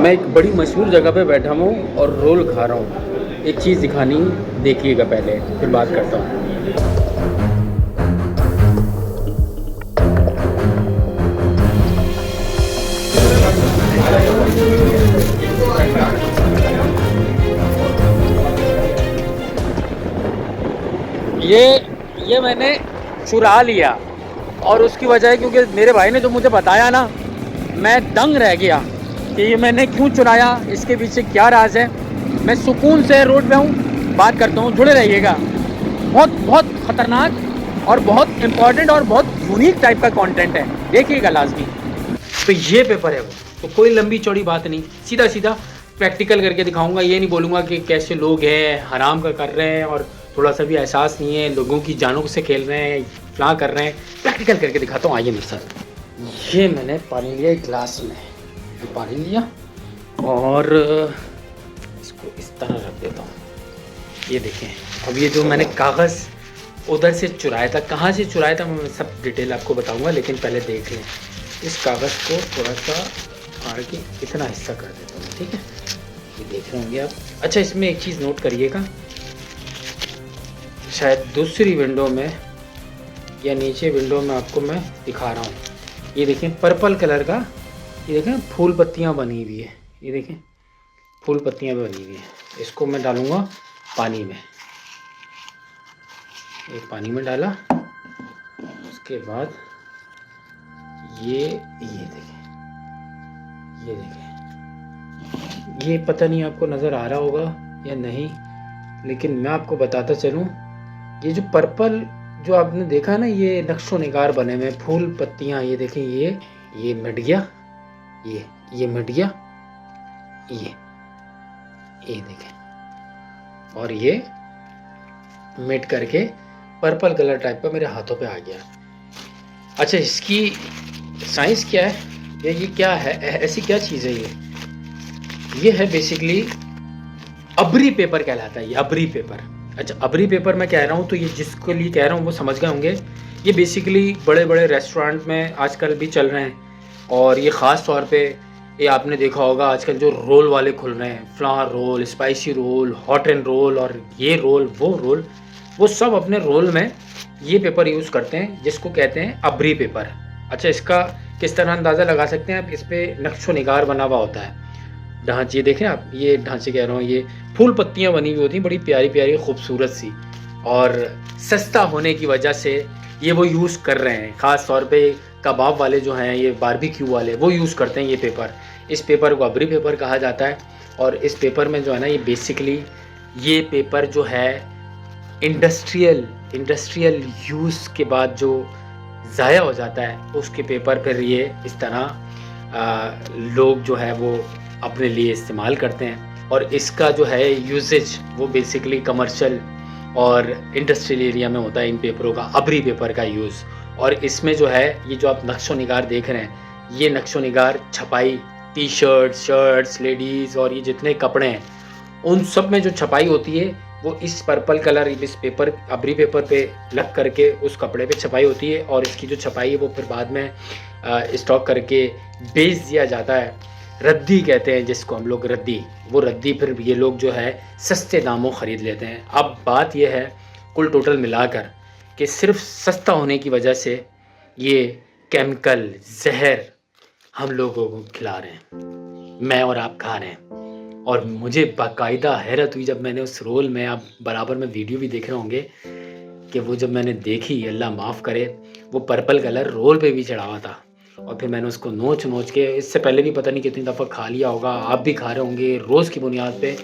मैं एक बड़ी मशहूर जगह पे बैठा हूँ और रोल खा रहा हूँ। एक चीज़ दिखानी, देखिएगा पहले, फिर बात करता हूँ। ये मैंने चुरा लिया और उसकी वजह है क्योंकि मेरे भाई ने जो मुझे बताया ना, मैं दंग रह गया कि ये मैंने क्यों चुराया, इसके पीछे क्या राज है। मैं सुकून से रोड पे हूँ, बात करता हूँ, जुड़े रहिएगा। बहुत बहुत ख़तरनाक और बहुत इम्पॉर्टेंट और बहुत यूनिक टाइप का कंटेंट है, देखिएगा लाजमी। तो ये पेपर है वो, तो कोई लंबी चौड़ी बात नहीं, सीधा सीधा प्रैक्टिकल करके दिखाऊंगा। ये नहीं बोलूँगा कि कैसे लोग हैं हराम का कर रहे हैं और थोड़ा सा भी एहसास नहीं है, लोगों की जानों से खेल रहे हैं, फला कर रहे हैं। प्रैक्टिकल करके दिखाता हूँ, आइए मेरे साथ। ये मैंने पानी लिया एक गिलास में, ये पानी लिया और इसको इस तरह रख देता हूँ। ये देखें, अब ये जो मैंने कागज़ उधर से चुराया था, कहाँ से चुराया था मैं सब डिटेल आपको बताऊँगा, लेकिन पहले देख लें। इस कागज़ को थोड़ा सा फाड़ के इतना हिस्सा कर देता हूँ, ठीक है। ये देख रहे होंगे आप। अच्छा, इसमें एक चीज़ नोट करिएगा, शायद दूसरी विंडो में या नीचे विंडो में आपको मैं दिखा रहा हूँ। ये देखें पर्पल कलर का, ये देखें फूल पत्तियाँ बनी हुई है, ये देखें फूल पत्तियाँ बनी हुई है। इसको मैं डालूँगा पानी में, एक पानी में डाला, उसके बाद ये देखें, ये देखें, ये पता नहीं आपको नज़र आ रहा होगा या नहीं, लेकिन मैं आपको बताता चलूँ, ये जो पर्पल जो आपने देखा ना, ये नक्शो निगार बने हुए फूल पत्तियाँ, ये देखें, ये मिट गया, ये मिट गया, ये देखें, और ये मिट करके पर्पल कलर टाइप का मेरे हाथों पे आ गया। अच्छा, इसकी साइंस क्या है, ये क्या है, ऐसी क्या चीज़ है ये है बेसिकली अबरी पेपर कहलाता है, ये अबरी पेपर। अच्छा, अबरी पेपर मैं कह रहा हूँ तो ये जिसके लिए कह रहा हूँ वो समझ गए होंगे। ये बेसिकली बड़े बड़े रेस्टोरेंट में आजकल भी चल रहे हैं, और ये ख़ास तौर पे ये आपने देखा होगा आजकल जो रोल वाले खुल रहे हैं, flower roll, spicy roll, hot and roll, और ये रोल वो रोल, वो सब अपने रोल में ये पेपर यूज़ करते हैं जिसको कहते हैं अबरी पेपर। अच्छा, इसका किस तरह अंदाज़ा लगा सकते हैं आप, इस पर नक्शो निगार बना हुआ होता है, ढांचे देखें आप, ये ढांचे कह रहा हूँ, ये फूल पत्तियाँ बनी हुई होती हैं, बड़ी प्यारी प्यारी खूबसूरत सी, और सस्ता होने की वजह से ये वो यूज़ कर रहे हैं। ख़ास तौर पे कबाब वाले जो हैं, ये बारबेक्यू वाले, वो यूज़ करते हैं ये पेपर। इस पेपर को अबरी पेपर कहा जाता है, और इस पेपर में जो है ना, ये बेसिकली ये पेपर जो है इंडस्ट्रियल यूज़ के बाद जो ज़ाया हो जाता है, उसके पेपर पर ये इस तरह लोग जो है वो अपने लिए इस्तेमाल करते हैं। और इसका जो है यूजेज वो बेसिकली कमर्शियल और इंडस्ट्रियल एरिया में होता है, इन पेपरों का, अबरी पेपर का यूज़। और इसमें जो है ये जो आप नक्शो निगार देख रहे हैं, ये नक्शो निगार छपाई, टी शर्ट, शर्ट्स, लेडीज़ और ये जितने कपड़े हैं, उन सब में जो छपाई होती है वो इस पर्पल कलर, इस पेपर अबरी पेपर पे लग करके उस कपड़े पे छपाई होती है, और इसकी जो छपाई है वो फिर बाद में स्टॉक करके बेच दिया जाता है। रद्दी कहते हैं जिसको हम लोग, रद्दी, वो रद्दी फिर ये लोग जो है सस्ते दामों ख़रीद लेते हैं। अब बात ये है कुल टोटल मिलाकर कि सिर्फ सस्ता होने की वजह से ये केमिकल जहर हम लोगों को खिला रहे हैं, मैं और आप खा रहे हैं। और मुझे बाकायदा हैरत हुई जब मैंने उस रोल में, आप बराबर में वीडियो भी देख रहे होंगे, कि वो जब मैंने देखी, अल्लाह माफ़ करे, वो पर्पल कलर रोल पे भी चढ़ा हुआ था, और फिर मैंने उसको नोच के, इससे पहले भी पता नहीं कितनी दफ़ा खा लिया होगा, आप भी खा रहे होंगे रोज़ की बुनियाद पे।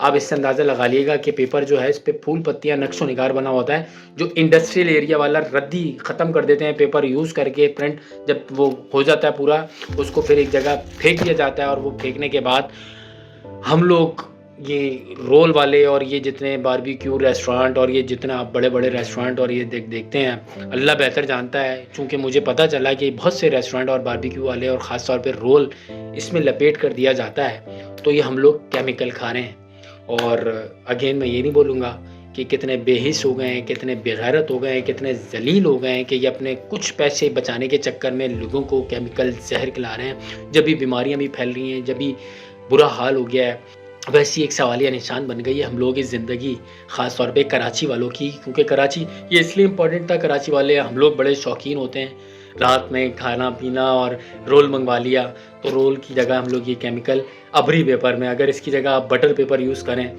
आप इससे अंदाज़ा लगा लिएगा कि पेपर जो है, इस पर फूल पत्तियाँ नक्शो निगार बना होता है, जो इंडस्ट्रियल एरिया वाला रद्दी ख़त्म कर देते हैं पेपर यूज़ करके, प्रिंट जब वो हो जाता है पूरा, उसको फिर एक जगह फेंक दिया जाता है, और वो फेंकने के बाद हम लोग ये रोल वाले और ये जितने बारबेक्यू रेस्टोरेंट और ये जितना आप बड़े बड़े रेस्टोरेंट और ये देखते हैं, अल्लाह बेहतर जानता है, चूँकि मुझे पता चला कि बहुत से रेस्टोरेंट और बारबेक्यू वाले और ख़ास तौर पे रोल इसमें लपेट कर दिया जाता है, तो ये हम लोग केमिकल खा रहे हैं। और अगेन मैं ये नहीं बोलूँगा कि कितने बेहिस हो गए हैं, कितने बेगैरत हो गए हैं, कितने जलील हो गए हैं कि ये अपने कुछ पैसे बचाने के चक्कर में लोगों को केमिकल जहर खिला रहे हैं। जब भी बीमारियाँ भी फैल रही हैं, जब भी बुरा हाल हो गया है, वैसी एक सवालिया निशान बन गई है हम लोगों की ज़िंदगी, ख़ास तौर पे कराची वालों की। क्योंकि कराची ये इसलिए इम्पोर्टेंट था, कराची वाले हम लोग बड़े शौकीन होते हैं रात में खाना-पीना, और रोल मँगवा लिया, तो रोल की जगह हम लोग ये केमिकल अबरी पेपर में, अगर इसकी जगह आप बटर पेपर यूज़ करें,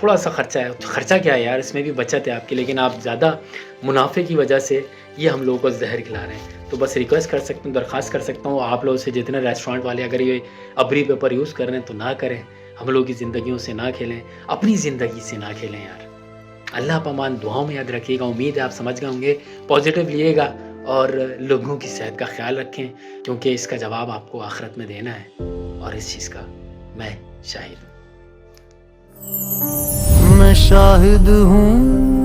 थोड़ा-सा खर्चा है, तो खर्चा क्या है यार, इसमें भी बचत है आपकी, लेकिन आप ज़्यादा मुनाफ़े की वजह से ये हम लोगों को ज़हर खिला रहे हैं। तो बस रिक्वेस्ट कर सकता हूँ, दरख्वास्त कर सकता हूँ आप लोगों से, जितने रेस्टोरेंट वाले अगर ये अबरी पेपर यूज़ कर रहे हैं तो ना करें, हम लोगों की ज़िंदगियों से ना खेलें, अपनी ज़िंदगी से ना खेलें यार। अल्लाह पामान, दुआओं में याद रखिएगा। उम्मीद है आप समझ गए होंगे, पॉजिटिव लिएगा और लोगों की सेहत का ख्याल रखें, क्योंकि इसका जवाब आपको आखिरत में देना है, और इस चीज़ का मैं शाहिद हूँ। मैं शाहिद हूँ